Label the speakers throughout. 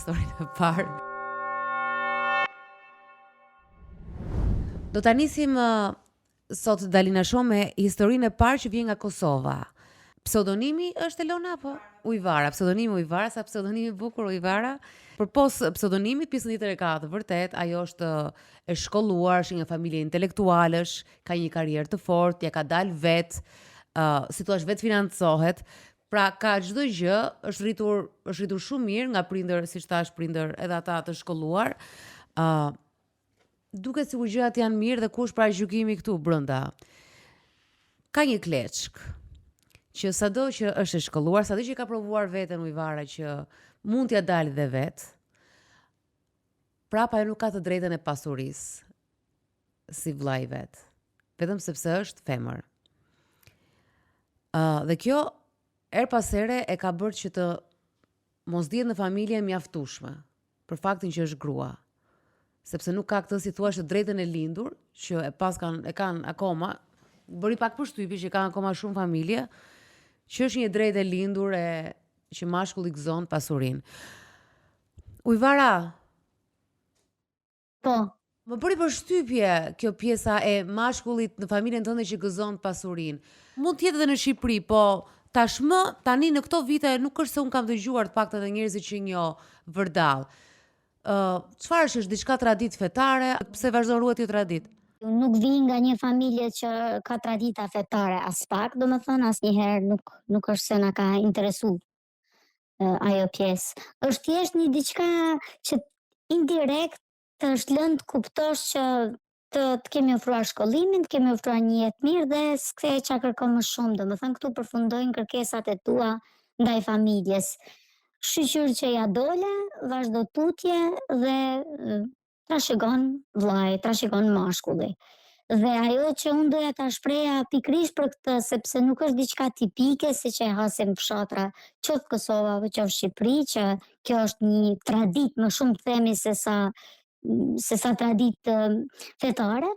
Speaker 1: historinë e parë. Do ta nisim sot Dalina Show me historinë e parë që vjen nga Kosova. Pseudonimi është Elona apo Ujvara? Pseudonimi Ujvara, sa pseudonimi i bukur Ujvara. Përpos pseudonimit, pjesën tjetër e ka të vërtet, ajo është e shkolluar, është nga familje intelektualësh, ka një karrierë të fortë, ja ka dalë vet, si thua vet financohet. Pra ka çdo gjë, është rritur shumë mirë nga prindër, siç thash, prindër edhe ata të shkolluar. Duket sikur gjërat janë mirë dhe kush pra gjykimi këtu brenda. Ka një kleçk që sado që është e shkolluar, sado që ka provuar veten Ujvara që mund t'ja dalë dhe vet, prapa ajo nuk ka të drejtën e pasurisë si vllai vet, vetëm sepse është femër. Dhe kjo her pas here e ka bërë që të mos dihet në familje mjaftueshme për faktin që është grua. Sepse nuk ka këtë, si thua, të drejtën e lindur, që e kanë akoma, bëri pak përshtypje që kanë akoma shumë familje, që është një drejtë e lindur që mashkulli gëzon pasurinë. Ujvara.
Speaker 2: Po.
Speaker 1: Më bëri përshtypje kjo pjesa e mashkullit në familjen tënde që gëzon pasurinë. Mund të jetë edhe në Shqipëri, po tani në këto vite nuk është se unë kam dëgjuar të paktën edhe njerëzit që njoh vërdall. Çfarë është diçka traditë fetare, pse vazhdon ruhet kjo traditë?
Speaker 2: Nuk vi nga një familje që ka tradita fetare as pak, domethënë asnjëherë nuk është se na ka interesuar ajo pjesë. Është thjesht një diçka që indirekt është lënë të kuptosh që të kemi ofruar shkollimin, të kemi ofruar një jetë mirë dhe s'ke çka kërkon më shumë, domethënë këtu përfundojnë kërkesat e tua ndaj familjes. Shqyr që ja dole, vazhdo tutje dhe trashëgon vllai, trashëgon mashkulli. Dhe ajo që unë doja ta shpreha pikërisht për këtë, sepse nuk është diçka tipike si që e hasim fshatra, qoftë Kosova apo qoftë Shqipëri, që kjo është një traditë më shumë të themi se sa traditë fetare,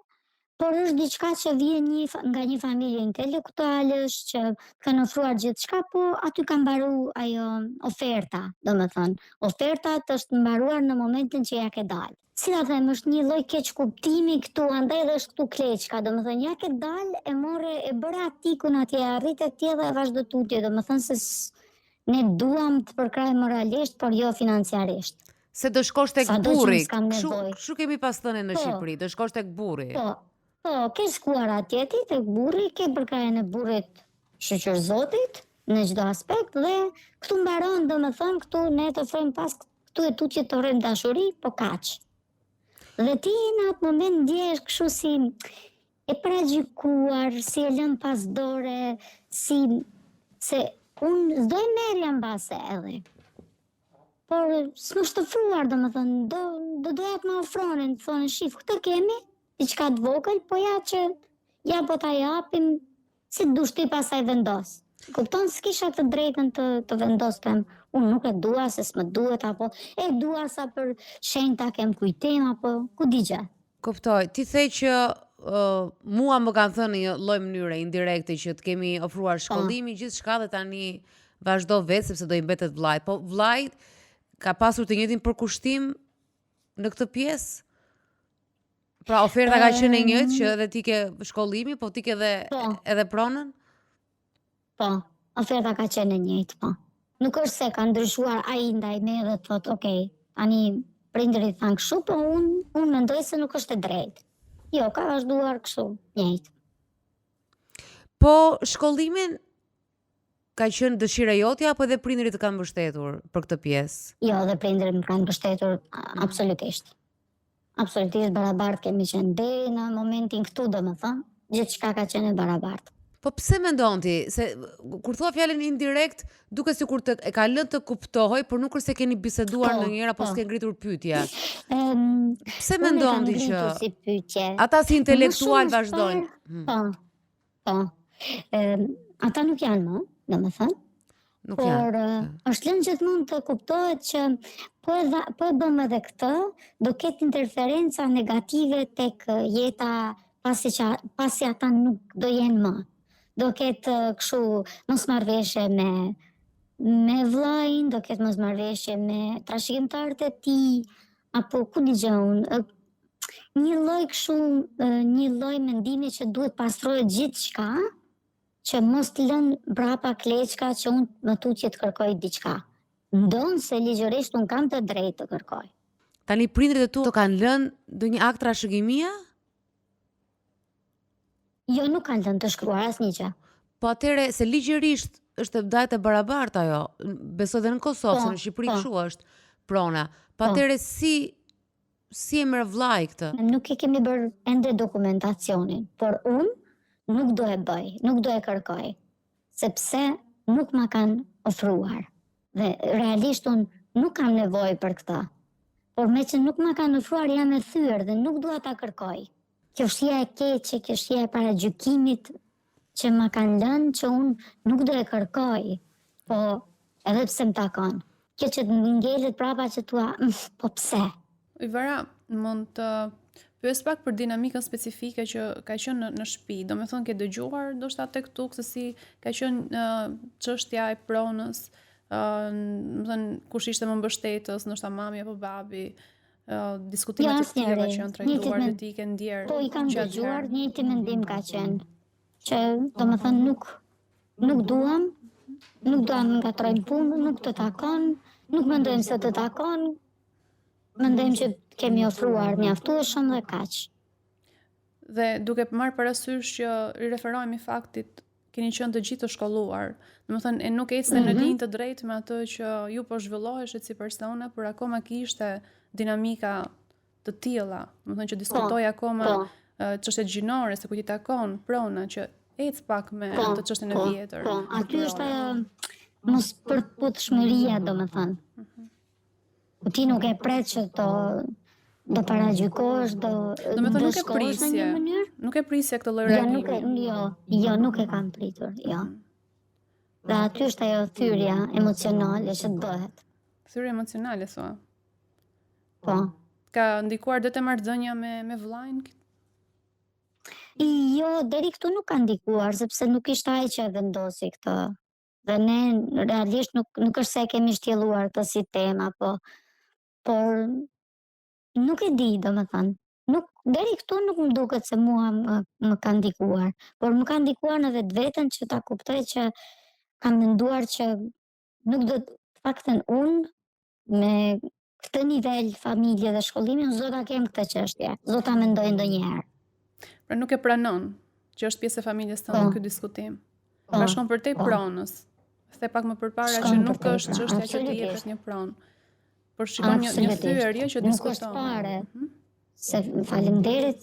Speaker 2: por është diçka që vjen nga një familje intelektualësh që kanë ofruar gjithçka, po aty ka mbaruar ajo oferta, domethënë. Oferta është mbaruar në momentin që ja ke dalë. Si ta them, është një lloj keq kuptimi këtu, andaj edhe është këtu kleçka, domethënë ja ke dalë, e morë, e bëra atikun atje, arritet atje dhe vazhdo tutje, domethënë se ne duam të përkrahej moralisht, por jo financiarisht.
Speaker 1: Se do shkosh tek burri. Kështu kemi pas thënë në Shqipëri, do shkosh tek burri.
Speaker 2: Po, ke shkuar atje ti tek burri, ke përkrajen e burrit shoqër Zotit në çdo aspekt dhe këtu mbaron, domethënë këtu ne të ofrojmë pas këtu e tutje të ofrojmë dashuri, po kaq. Dhe ti në atë moment ndjehesh kështu si e paragjykuar, si e lën pas dore, se unë s'do e merja mbase edhe. Por s'më shtëfruar, domethënë, doja të më ofronin, thonë shif, këtë kemi, diçka të vogël, po ja po ta japim, si dush ti pastaj vendos. Kupton, s'kisha të drejtën të vendostem. Unë nuk e dua se s'më duhet, apo e dua sa për shenjta kem kujtim, apo ku di gjë.
Speaker 1: Kuptoj, ti the që mua më kanë thënë një lloj mënyre indirekte që të kemi ofruar shkollimi, gjithçka dhe tani vazhdo vetë sepse do i mbetet vllai. Po vllai ka pasur të njëjtin përkushtim në këtë pjesë? Pra oferta ka qenë e njëjtë që edhe ti ke shkollimi, po ti ke edhe pronën?
Speaker 2: Po, oferta ka qenë e njëjtë, po. Nuk është se ka ndryshuar ai ndaj me dhe thot, okay, tani prindërit thanë kështu, po unë mendoj se nuk është e drejtë. Jo, ka vazhduar kështu, njëjtë.
Speaker 1: Po shkollimin ka qenë dëshira jote apo edhe prindërit të kanë mbështetur për këtë pjesë?
Speaker 2: Jo, edhe prindërit më kanë mbështetur absolutisht. Absolutisht barabart kemi qenë deri në momentin këtu, domethënë, gjithçka ka qenë barabartë.
Speaker 1: Po pse mendon ti se kur thua fjalën indirekt, duket sikur e ka lënë të kuptohej, por nuk është se keni biseduar ndonjëherë apo s'ke ngritur pyetje. Pse mendon ti që ata si intelektual vazhdojnë?
Speaker 2: Po. Ata nuk janë më, domethënë. Por është lënë gjithmonë të kuptohet që po e bëm edhe këtë, do ketë interferenca negative tek jeta pasi ata nuk do jenë më. Do ketë kështu mosmarrveshje me vllajin, do ketë mosmarrëveshje me trashëgimtarët e tij, apo ku digjë unë, një lloj kështu, një lloj mendimi që duhet pastrohet gjithçka, që mos të lënë brapa kleçka që unë më tutje të kërkoj diçka. Ndonë se ligjërisht unë kam të drejtë të kërkoj.
Speaker 1: Tani prindrit e tu të kanë lënë ndonjë akt trashëgimia?
Speaker 2: Jo, nuk kanë lënë të shkruar asnjë gjë.
Speaker 1: Po atëre se ligjërisht është dhajt e barabartë ajo. Besoj edhe në Kosovë, se në Shqipëri kështu është prona. Po atëre si e merr vllai këtë?
Speaker 2: Nuk e kemi bërë ende dokumentacionin, por unë nuk do e bëj, nuk do e kërkoj, sepse nuk ma kanë ofruar. Dhe realisht unë nuk kam nevojë për këtë. Por me që nuk ma kanë ofruar jam e thyer dhe nuk dua ta kërkoj. Kjo shia e keqe, kjo shia e paragjykimit që ma kanë lënë që unë nuk do e kërkoj, po edhe pse më takon. Kjo që të ngelet prapa që tua, po pse?
Speaker 3: Ivara, mund të pyes pak për dinamikën specifike që ka qenë në shtëpi. Do me thonë ke dëgjuar ndoshta tek tu se si ka qenë çështja e pronës, më thënë kush ishte më mbështetës, ndoshta mami apo babi, diskutimet e tjera ka qenë trajtuar dhe ti ke ndjerë.
Speaker 2: Po i kam dëgjuar, njëjti mendim ka qenë, që do me thënë nuk duam ngatrojmë punë, nuk të takon, nuk mendojmë se të takon, mendojmë që kemi ofruar mjaftueshëm dhe kaq.
Speaker 3: Dhe duke marrë parasysh që referohemi faktit keni qenë të gjithë të shkolluar, domethënë e nuk ecte në linjë të drejtë me atë që ju po zhvilloheshet si persona, por akoma kishte dinamika të tilla, domethënë që diskutoj akoma çështjet gjinore, se ku ti takon prona që ec pak me të çështjen e vjetër.
Speaker 2: Po, aty është ajo mos përputshmëria, domethënë. Ti nuk e pret që do paragjykohesh, do
Speaker 3: me thënë nuk e prisje. Nuk e prisje këtë lloj reagimi.
Speaker 2: Jo, nuk e kam pritur, jo. Dhe aty është ajo thyrja emocionale që bëhet.
Speaker 3: Thyrja emocionale, thua.
Speaker 2: Po.
Speaker 3: Ka ndikuar dhe te marrëdhënia me vllajin?
Speaker 2: Jo, deri këtu nuk ka ndikuar, sepse nuk ishte ai që e vendosi këtë. Dhe ne realisht nuk është se e kemi shtjelluar këtë si tema, por nuk e di, domethënë. Deri këtu nuk më duket se mua më ka ndikuar, por më ka ndikuar në vetveten që ta kuptoj që kam menduar që nuk do faktën unë me këtë nivel familje dhe shkollimi, unë ta kem këtë çështje, ta mendoj ndonjëherë.
Speaker 3: Pra nuk e pranon që është pjesë e familjes tënde ky diskutim. Pra shkon përtej pronës. The pak më përpara që nuk është çështja që ti jepet një pronë. Por shikon një thyerje që diskuton.
Speaker 2: Nuk është fare. Se faleminderit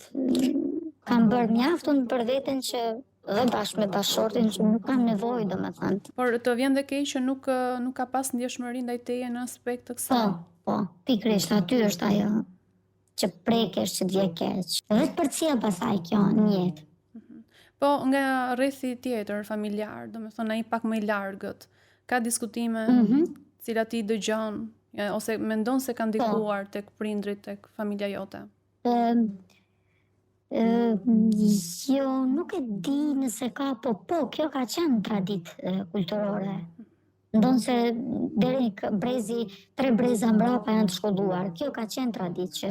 Speaker 2: kam bërë mjaftun për veten që dhe bashkë me bashortin që nuk kam nevojë, domethënë.
Speaker 3: Por të vjen dhe keq që nuk ka pas ndjeshmëri ndaj teje në aspekt të kësaj.
Speaker 2: Po, pikërisht aty është ajo që prekesh që të vjen keq. Edhe të përcjell pasaj kjo në jetë.
Speaker 3: Po nga rrethi tjetër familjar, domethënë ai pak më i largët, ka diskutime cilat ti dëgjon ose mendon se kanë ndikuar tek prindrit, tek familja jote?
Speaker 2: Jo, nuk e di nëse ka, po, kjo ka qenë traditë kulturore. Ndonë se deri brezi, 3 breza mbrapa janë të shkolluar. Kjo ka qenë traditë që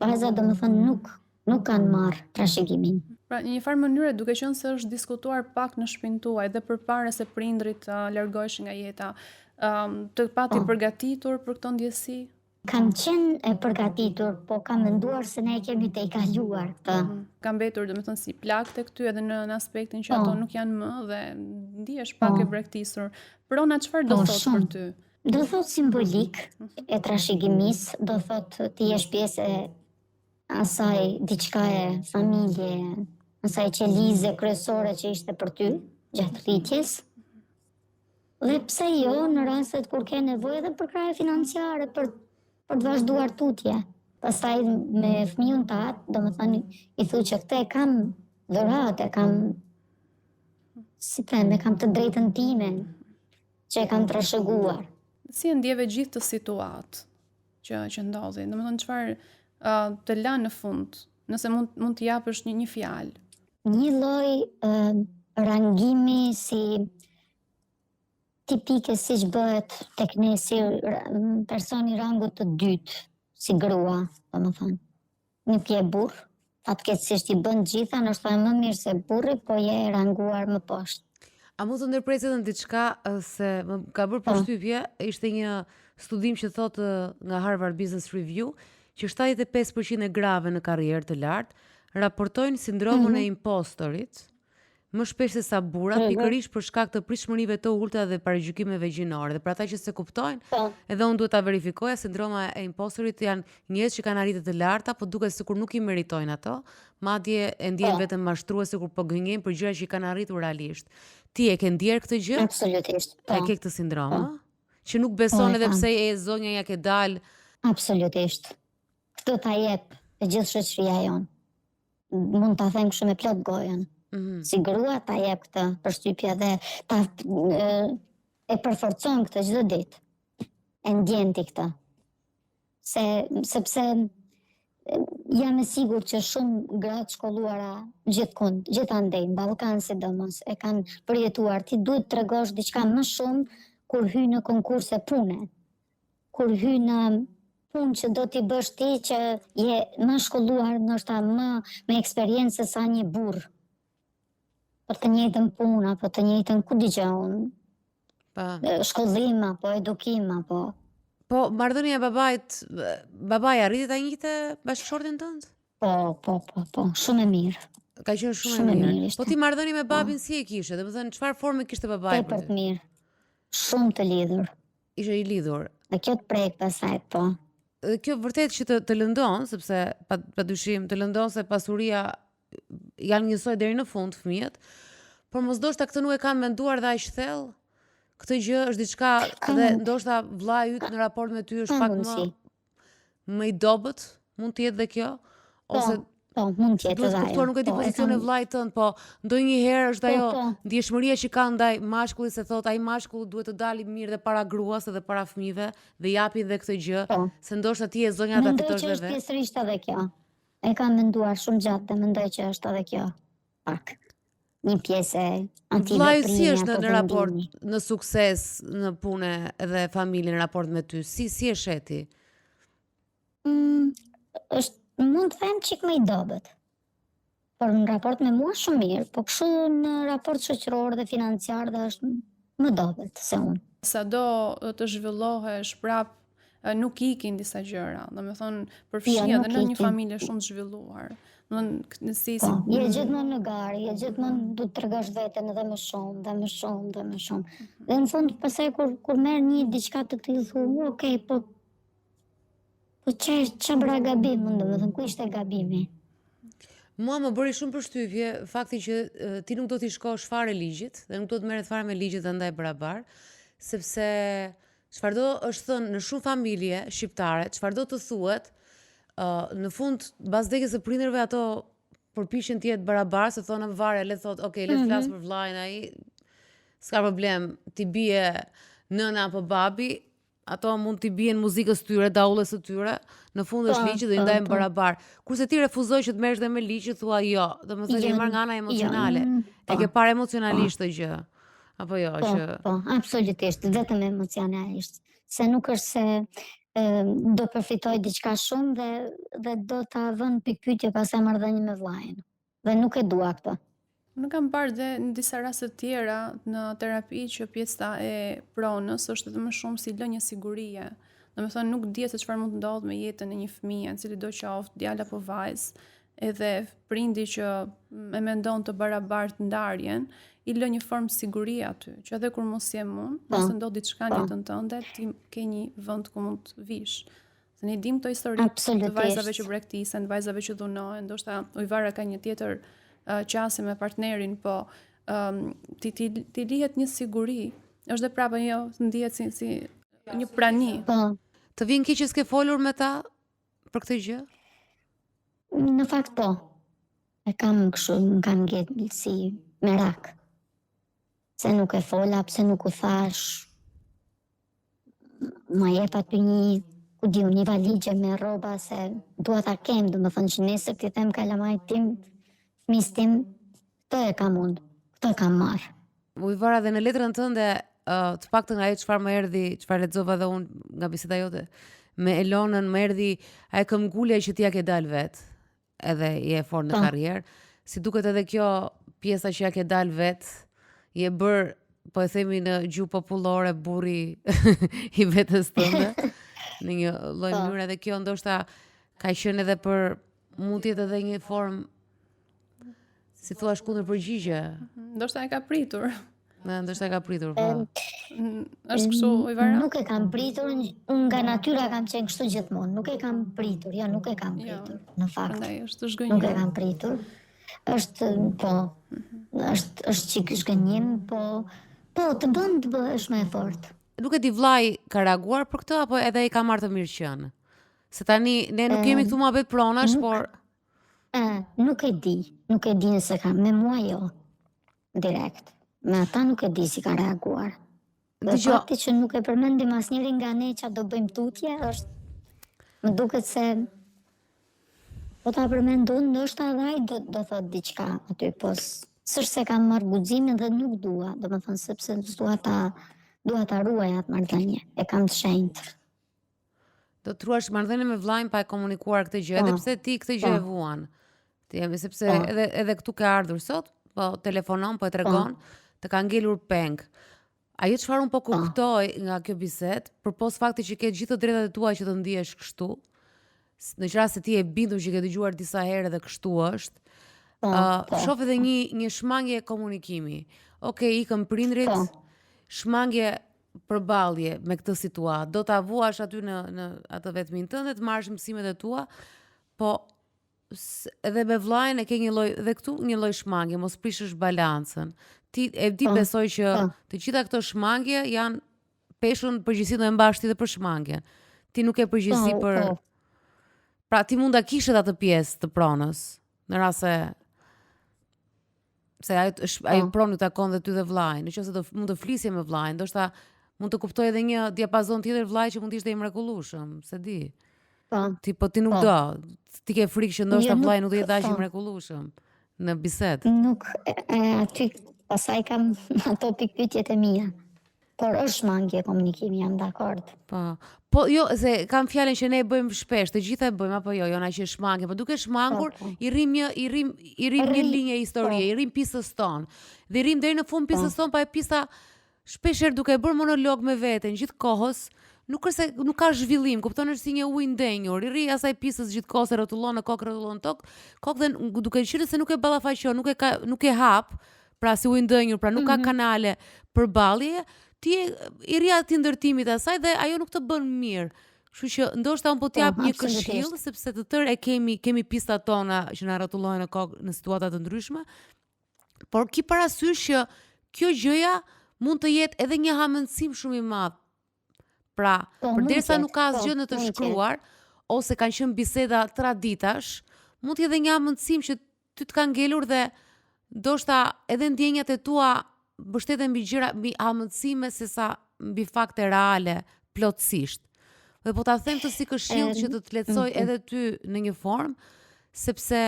Speaker 2: vajzat domethënë nuk kanë marrë trashëgimin.
Speaker 3: Pra, në një farë mënyrë, duke qenë se është diskutuar pak në shtëpinë tuaj dhe përpara se prindrit largoheshin nga jeta, të pati përgatitur për këto ndjesi?
Speaker 2: Kam qenë e përgatitur, po kam menduar se ne kemi të i kaluar këtë.
Speaker 3: Kam mbetur, domethënë si plak tek ty edhe në aspektin që ato nuk janë më dhe ndihesh pak e brektisur. Prona çfarë do thotë për ty?
Speaker 2: Do thotë simbolik e trashëgimisë, do thotë ti jesh pjesë e asaj diçka e familje, asaj qelize kryesore që ishte për ty gjatë rritjes. Dhe pse jo në rastet kur ke nevojë edhe për kraje financiare, për të vazhduar tutje. Pastaj me fëmijën të atë, domethënë i thu që këtë e kam dhuratë, kam të drejtën time, që e kam trashëguar.
Speaker 3: Si e ndjeve gjithë të situatë që ndodhi? Domethënë çfarë të la në fund, nëse mund të japësh një fjalë?
Speaker 2: Një lloj rangimi si tipike siç bëhet tek ne si personi rangut të dytë, si grua, domethënë. Nuk je burr, fatkeqësisht i bën gjitha, ndoshta më mirë se burri, po je e ranguar më poshtë.
Speaker 1: A mund të ndërpreset në diçka se më ka bërë përshtypje, ishte një studim që thotë nga Harvard Business Review që 75% e grave në karrierë të lartë raportojnë sindromën e impostorit më shpesh se sa burrat, pikërisht për shkak të pritshmërive të ulta dhe paragjykimeve gjinore. Dhe për ata që se kuptojnë, edhe unë duhet ta verifikoja, sindroma e impostorit janë njerëz që kanë arritje të larta, po duket sikur nuk i meritojnë ato, madje e ndjen vetëm mashtruese kur po gënjejnë për gjëra që i kanë arritur realisht. Ti e ke ndjer këtë gjë?
Speaker 2: Absolutisht.
Speaker 1: E ke këtë sindrom, ëh? Që nuk beson edhe pse e zonja ja ke dal.
Speaker 2: Absolutisht. Këtë ta jep e gjithë shoqëria jonë. Mund ta them kështu me plot gojën. Si grua ta jep këtë përshtypje dhe ta e përforcon këtë çdo ditë. E ndjen ti këtë. Sepse jam e sigurt që shumë gratë shkolluara gjithandej, në Ballkan sidomos, e kanë përjetuar. Ti duhet të tregosh diçka më shumë kur hy në konkurse pune. Kur hy në punë që do t'i bësh ti që je më shkolluar, ndoshta me eksperiencë se sa një burr. Për të njëjtën punë, apo të njëjtën ku dëgjon. Shkollim apo edukim apo.
Speaker 1: Po marrëdhënia e babait, babai arriti ta njihte bashkëshortin tënd?
Speaker 2: Po, shumë e mirë.
Speaker 1: Ka qenë shumë e mirë.
Speaker 2: ishte.
Speaker 1: Po ti marrëdhënie me babin si e kishe? Domethënë çfarë forme kishte babai?
Speaker 2: Tepër të mirë. Shumë të lidhur.
Speaker 1: Ishe i lidhur.
Speaker 2: Dhe kjo të prek pasaj, po.
Speaker 1: Dhe kjo vërtet që të lëndon, sepse padyshim të lëndon se pasuria janë njësoj deri në fund fëmijët, por mos ndoshta këtë nuk e kanë menduar dhe aq thellë. Këtë gjë është diçka dhe ndoshta vllai yt në raport me ty është pak më i dobët, mund të jetë dhe kjo, ose
Speaker 2: Po, mund të jetë
Speaker 1: duhet
Speaker 2: ajo.
Speaker 1: kuptuar nuk e di pozicion e vllait tënd, po ndonjëherë është ajo ndjeshmëria që ka ndaj mashkullit, se thotë ai mashkulli duhet të dalë mirë dhe para gruas edhe para fëmijëve dhe japin dhe këtë gjë, se ndoshta ti e zonja ta fitosh
Speaker 2: Mendoj që është pjesërisht edhe kjo. E kam menduar shumë gjatë dhe mendoj që është edhe kjo. Pak. Një pjesë e antiveprimit.
Speaker 1: Vllai si është në raport, në sukses, në punë edhe familje në raport me ty? Si e sheti?
Speaker 2: Është mund të them çik më i dobët. Por në raport me mua shumë mirë, po kështu në raport shoqëror dhe financiar dhe është më dobët se unë.
Speaker 3: Sado të zhvillohesh prap nuk ikin disa gjëra. Domethënë përfshihet edhe në një familje shumë të zhvilluar.
Speaker 2: Je gjithmonë në garë, je gjithmonë du të tregosh veten edhe më shumë, dhe më shumë, dhe më shumë. Dhe në fund pastaj kur merr një diçka të tillë thu, okay, po ç'a bëra gabim, domethënë ku ishte gabimi?
Speaker 1: Mua më bëri shumë përshtypje fakti që ti nuk do t'i shkosh fare ligjit dhe nuk do të merret fare me ligjit ndaj barabar, sepse çfarëdo është thënë në shumë familje shqiptare, çfarëdo të thuhet, në fund bazëdekjes së prindërve ato përpiqen të jetë barabar, se thonë vare, le të thotë, okay, le të flas për vllain ai, s'ka problem, ti bie nëna apo babi, ato mund t'i bien muzikës tyre, daulles së tyre, në fund është ligji dhe i ndajmë barabar. Kurse ti refuzoj që të merresh dhe me ligj, thua jo, domethënë je marr nga ana emocionale. E ke parë emocionalisht të gjë. Apo jo, që
Speaker 2: Po, absolutisht, vetëm emocionalisht. Se nuk është se do përfitoj diçka shumë dhe do ta vën pikë pyetje pastaj marrëdhënie me vllain. Dhe nuk e dua këtë.
Speaker 3: Nuk kam parë dhe në disa raste të tjera në terapi që pjesa e pronës është edhe më shumë si lënje sigurie. Domethënë nuk dihet se çfarë mund të ndodhë me jetën e një fëmije, cili do qoftë djalë apo vajzë, edhe prindi që e mendon të barabartë ndarjen, i lë një formë sigurie aty, që edhe kur mos jem unë, nëse ndodh diçka në jetën tënde, ti ke një vend ku mund të vish. Se ne dim këto histori të vajzave që brektisen, vajzave që dhunohen, ndoshta Ujvara ka një tjetër qasje me partnerin, po ti lihet një siguri, është dhe prapë jo, ndihet si një prani.
Speaker 2: Po.
Speaker 1: Të vjen keq që s'ke folur me ta për këtë gjë?
Speaker 2: Në fakt po. E kam kështu, më kam ngel si merak. Se nuk e fola, pse nuk u thash. Ma jep aty një valigje me rroba se dua ta kem, domethënë që nesër ti them kalamajt tim, fëmis tim, këtë e kam unë, këtë e kam marrë.
Speaker 1: Ujvara, dhe në letrën tënde të paktën ajo çfarë më erdhi, çfarë lexova edhe unë nga biseda jote me Elonën, më erdhi ajo këmbgulja që ti ja ke dal vet, edhe je fort në karrierë. Si duket edhe kjo pjesa që ja ke dal vet, je bër, po e themi në gjuhë popullore, burri i vetes tënde, në një lloj mënyre, edhe kjo ndoshta ka qenë edhe për mund të jetë edhe një formë, si thua, kundër përgjigje.
Speaker 3: Ndoshta e ka pritur.
Speaker 1: Ndoshta e ka pritur, po.
Speaker 3: Është kështu, Ivara?
Speaker 2: Nuk e kam pritur, unë nga natyra kam qenë kështu gjithmonë, nuk e kam pritur, jo, nuk e kam pritur, në fakt.
Speaker 3: Prandaj është
Speaker 2: Nuk e
Speaker 3: zgënjur.
Speaker 2: kam pritur. Është, po, është çik zhgënjim, po, të bën të bëhesh më e fortë.
Speaker 1: Nuk e di vllai ka reaguar për këtë apo edhe i ka marrë të mirë qenë. Se tani ne nuk kemi këtu muhabet pronash, por
Speaker 2: Nuk e di nëse ka, me mua jo, direkt. Me ata nuk e di si ka reaguar. Dhe
Speaker 1: Dgjoj.
Speaker 2: fakti që nuk e përmendim asnjëri nga ne që do bëjmë tutje, është, më duket se po ta përmend unë, ndoshta edhe ai do thot diçka aty, po s'është se kam marrë guximin dhe nuk dua, domethënë sepse dua ta ruaj atë marrëdhënie. E kam të shenjtë.
Speaker 1: do të ruash marrëdhënie me vllajin pa e komunikuar këtë gjë, edhe pse ti këtë gjë e vuan. Ti jemi sepse edhe këtu ka ardhur sot, po telefonon, po e tregon, të ka ngelur peng. Ajo çfarë un po kuptoj nga kjo bisedë, përpos faktit që ke gjithë të drejtat e tua që të ndihesh kështu, në qoftë se ti e bindur që ke dëgjuar disa herë dhe kështu është, shoh edhe një shmangje komunikimi. Okej, ikën prindrit, shmangje përballje me këtë situatë. Do ta vuash aty në atë vetmin tënde, të marrësh mësimet e tua, po edhe me vllajën e ke një lloj dhe këtu një lloj shmangje, mos prishësh balancën. Ti e di besoj që të gjitha këto shmangje janë peshën përgjegjësi do e mbash ti dhe për shmangjen. Ti nuk e përgjegjësi për pra ti mund ta kishe atë pjesë të pronës, në rast se ai pronë takon dhe ty dhe vllajin. Nëse mund të flisje me vllajin, ndoshta mund të kuptoj edhe një diapazon tjetër vllai që mund të ishte i mrekullueshëm, se di. Ti nuk do. Ti ke frikë që ndoshta vllai nuk do jetë aq i mrekullueshëm në bisedë.
Speaker 2: Nuk aty pasaj kam ato pikpyetjet e mia. Por është shmangje komunikimi, jam dakord.
Speaker 1: Po jo, se kam fjalën që ne e bëjmë shpesh, të gjitha e bëjmë apo jo, na që shmangje, po duke shmangur i rrim një linjë historie, i rrim pisës tonë. Dhe i rrim deri në fund pisës tonë, pa e pisa shpeshherë duke bërë monolog me veten gjithkohës, nuk ka zhvillim, kupton, është si një ujë ndenjur, i rri asaj pisës gjithkohës, rrotullon në kokë, rrotullon në tokë, kokë dhe duke qenë se nuk e ballafaqon, nuk e hap, pra si ujë ndenjur, pra nuk ka kanale përballje, ti i rri aty ndërtimit asaj dhe ajo nuk të bën mirë. Kështu që ndoshta un po t'jap një këshill, sepse të tërë e kemi pistat tona që na rrotullohen në kokë në situata të ndryshme, por ki parasysh që kjo gjëja mund të jetë edhe një hamendësim shumë i madh. Pra, përderisa nuk ka asgjë në të shkruar, ose kanë qenë biseda traditash, mund të jetë edhe një hamendësim që ty të ka ngelur dhe ndoshta edhe ndjenjat e tua mbështeten mbi gjëra, mbi hamendësime sesa mbi fakte reale, plotësisht. Dhe po ta them të si këshill që të të lehtësoj edhe ty në një formë, sepse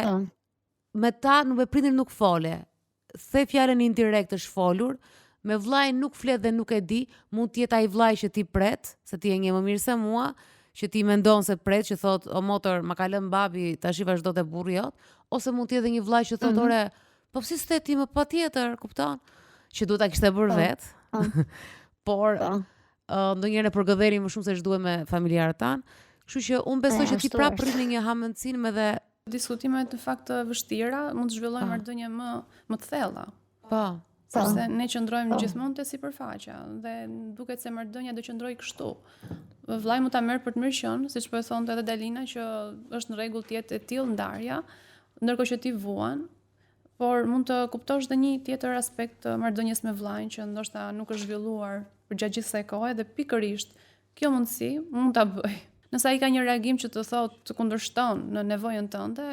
Speaker 1: me ta me prindër nuk fole. The fjalën indirekt është folur, me vllajin nuk flet dhe nuk e di, mund të jetë ai vllai që ti pret, se ti e nje më mirë se mua, që ti mendon se pret, që thot, o motor, ma ka lënë babi, tash i vazhdo te burri jot, ose mund të jetë një vllai që thot, ore, po pse s'te ti më patjetër, kupton? Që duhet ta kishte bërë vet. Por ndonjëherë ne përgëdhemi më shumë se ç'duhet me familjarët tan. Kështu që unë besoj që ti prapë rrin në një hamendësim edhe
Speaker 3: diskutimet në fakt të vështira mund të zhvillojnë marrëdhënie më të thella.
Speaker 1: Po.
Speaker 3: Sepse ne qëndrojmë gjithmonë te sipërfaqja dhe duket se marrëdhënia do qëndrojë kështu. Vllai mund ta merr për të mirë qenë, siç po e thonte edhe Dalina, që është në rregull të jetë e tillë ndarja, ndërkohë që ti vuan. Por mund të kuptosh dhe një tjetër aspekt të marrëdhënies me vllajin që ndoshta nuk është zhvilluar përgjatë gjithë kësaj kohe dhe pikërisht kjo mundësi mund ta bëj. Nëse ai ka një reagim që të thotë të kundërshton në nevojën tënde,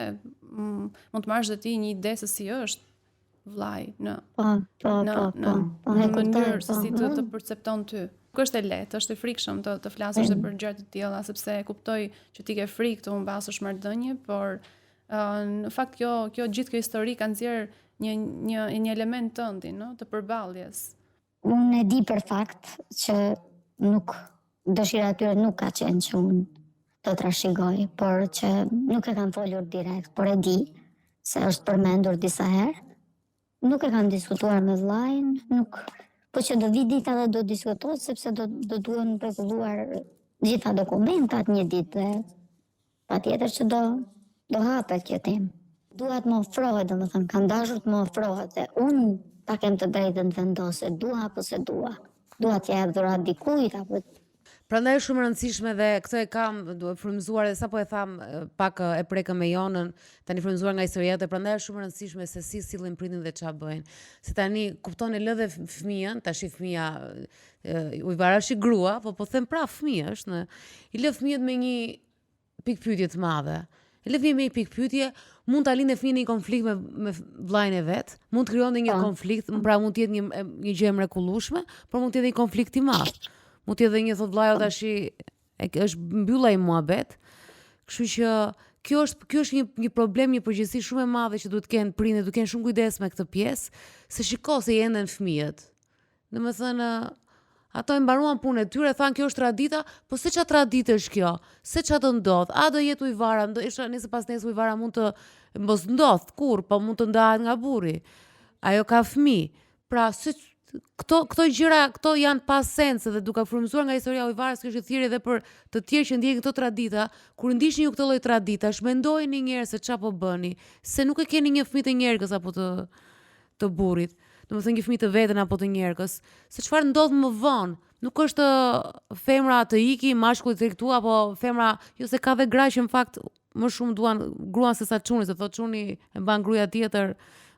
Speaker 3: mund të marrësh dhe ti një ide se si është vllai në mënyrë se si të percepton ty. Nuk është e lehtë, është e frikshëm të flasësh për gjëra të tilla, sepse e kuptoj që ti ke frikë të humbasësh marrëdhënie, por në fakt gjithë kjo histori ka nxjerr një element tëndi, no, të përballjes.
Speaker 2: Unë e di për fakt që nuk dëshira e tyre nuk ka qenë që unë të trashëgoj, por që nuk e kanë folur direkt, por e di se është përmendur disa herë. Nuk e kanë diskutuar me vllajin, nuk, po që do vi dita dhe do diskutohet sepse do duhen rregulluar gjitha dokumentat një ditë dhe patjetër që do hapet kjo temë. Duat më ofrohet, domethënë kanë dashur të më ofrohet dhe unë ta kem të drejtën të vendose, dua apo se dua. Dua t'ja jap dhurat dikujt apo
Speaker 1: Prandaj është shumë e rëndësishme dhe këtë e kam frymëzuar dhe sapo e tham pak e prekëm me Jonën, tani frymëzuar nga historiat, prandaj është shumë e rëndësishme se si sillin prindin dhe ç'a bëjnë. Se tani kupton e lë dhe fëmijën, tash fëmia Ujvara është i grua, po them prap fëmijë është, i lë fëmijët me një pikë pyetje të madhe. E lë fëmijën me një pikë pyetje, mund ta lindë fëmijën në një konflikt me vllajën e vet, mund të krijonte një konflikt, pra mund të jetë një gjë e mrekullueshme, por mund të jetë një konflikt i madh. Mund të jetë një thot vllaju tash është mbylla i muhabet. Kështu që kjo është një problem, një përgjegjësi shumë e madhe që duhet të kenë prindërit, duhet të kenë shumë kujdes me këtë pjesë, se shiko se enden fëmijët. Domethënë ato e mbaruan punën e tyre, thanë kjo është tradita, po se ç'a traditë është kjo? Se ç'a do ndodh? A do jetë Ujvara, nëse pas nesër Ujvara mund të mos ndodh kur, po mund të ndahet nga burri. Ajo ka fëmijë. Pra këto gjëra, këto janë pas sens dhe duke frymëzuar nga historia e Ujvarës, kjo është thirrje edhe për të tjerë që ndjekin këto tradita, kur ndihni ju këtë lloj traditash, mendojeni një herë se ç'a po bëni, se nuk e keni një fëmijë të njerëkës apo të burrit. Domethënë një fëmijë të vetën apo të njerëkës, se çfarë ndodh më vonë. Nuk është femra të iki, mashkulli të riktu, apo femra, jo se ka dhe gra që në fakt më shumë duan gruan se sa çuni, se thot çuni e mban gruaja tjetër,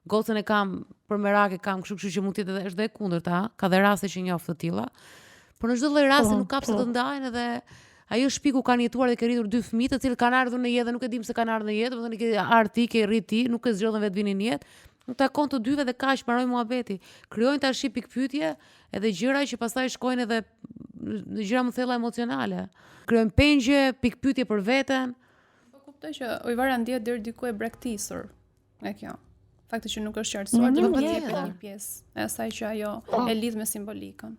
Speaker 1: gocën e kam për merak e kam, kështu që mund të jetë është dhe e kundërta, ka dhe raste që njoh të tilla. Por në çdo lloj rasti nuk ka pse të ndahen edhe ajo shtëpi ku kanë jetuar dhe ke rritur dy fëmijë, të cilët kanë ardhur në jetë dhe nuk e dim se kanë ardhur në jetë, domethënë ke ardh ti, ke rrit ti, nuk e zgjodhen vetë vinin në jetë. Nuk takon të dyve dhe kaq mbaroi muhabeti. Krijojnë tash pikpyetje edhe gjëra që pastaj shkojnë edhe në gjëra më thella emocionale. Krijojnë pengje, pikpyetje për veten.
Speaker 3: Po kuptoj që Ujvara ndihet deri diku e braktisur nga kjo. Fakti që nuk është qartësuar, do të jetë një pjesë e asaj që ajo e lidh me simbolikën.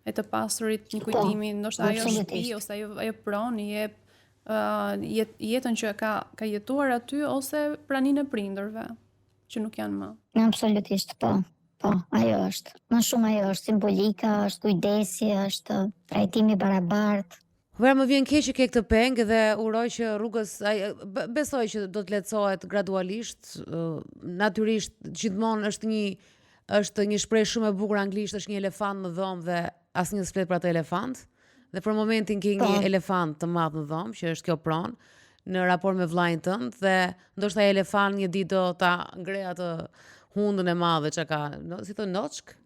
Speaker 3: E të pasurit, një kujtimi, ndoshta ajo shtëpi ose ajo pronë i jep jetën që ka jetuar aty ose praninë e prindërve që nuk janë më.
Speaker 2: Absolutisht, po, ajo është. Më shumë ajo është simbolika, është kujdesi, është trajtimi barabartë.
Speaker 1: Vera më vjen keq që ke këtë pengë dhe uroj që rrugës, besoj që do të lehtësohet gradualisht, natyrisht gjithmonë është një shprehje shumë e bukur anglisht, është një elefant në dhomë dhe asnjë s'flet për atë elefant. Dhe për momentin ke një elefant të madh në dhomë, që është kjo pronë, në raport me vllajën tënd dhe ndoshta ai elefant një ditë do ta ngre atë hundën e madhe që ka, si thon noçk?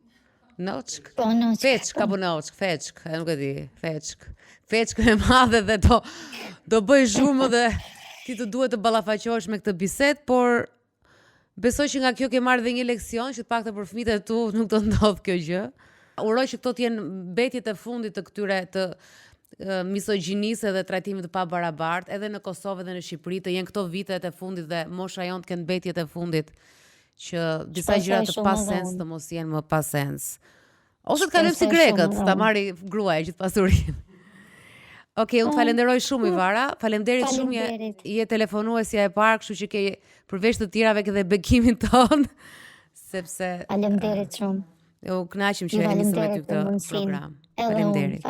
Speaker 1: Noçk?
Speaker 2: Po, noçk.
Speaker 1: Feçk apo noçk, feçk, nuk e di, feçk. Feçkën e madhe dhe do bëj zhurmë dhe ti të duhet të ballafaqohesh me këtë bisedë, por besoj që nga kjo ke marrë dhe një leksion që të paktën për fëmijët e tu nuk do ndodh kjo gjë. Uroj që këto të jenë mbetjet e fundit të këtyre të misogjinisë dhe trajtimit të pabarabartë edhe në Kosovë dhe në Shqipëri, të jenë këto vitet e fundit dhe mosha jonë të kenë mbetjet e fundit që disa gjëra të pasens të mos jenë më pasens. Ose të kalojmë si grekët, ta marri gruaja gjithë pasurinë. Okej, unë falenderoj shumë Ujvara, faleminderit shumë, je telefonuesja e parë, kështu që ke përveç të tjerave ke dhe bekimin ton, sepse
Speaker 2: Faleminderit shumë.
Speaker 1: U kënaqem që e nisëm me ty këtë program. Faleminderit.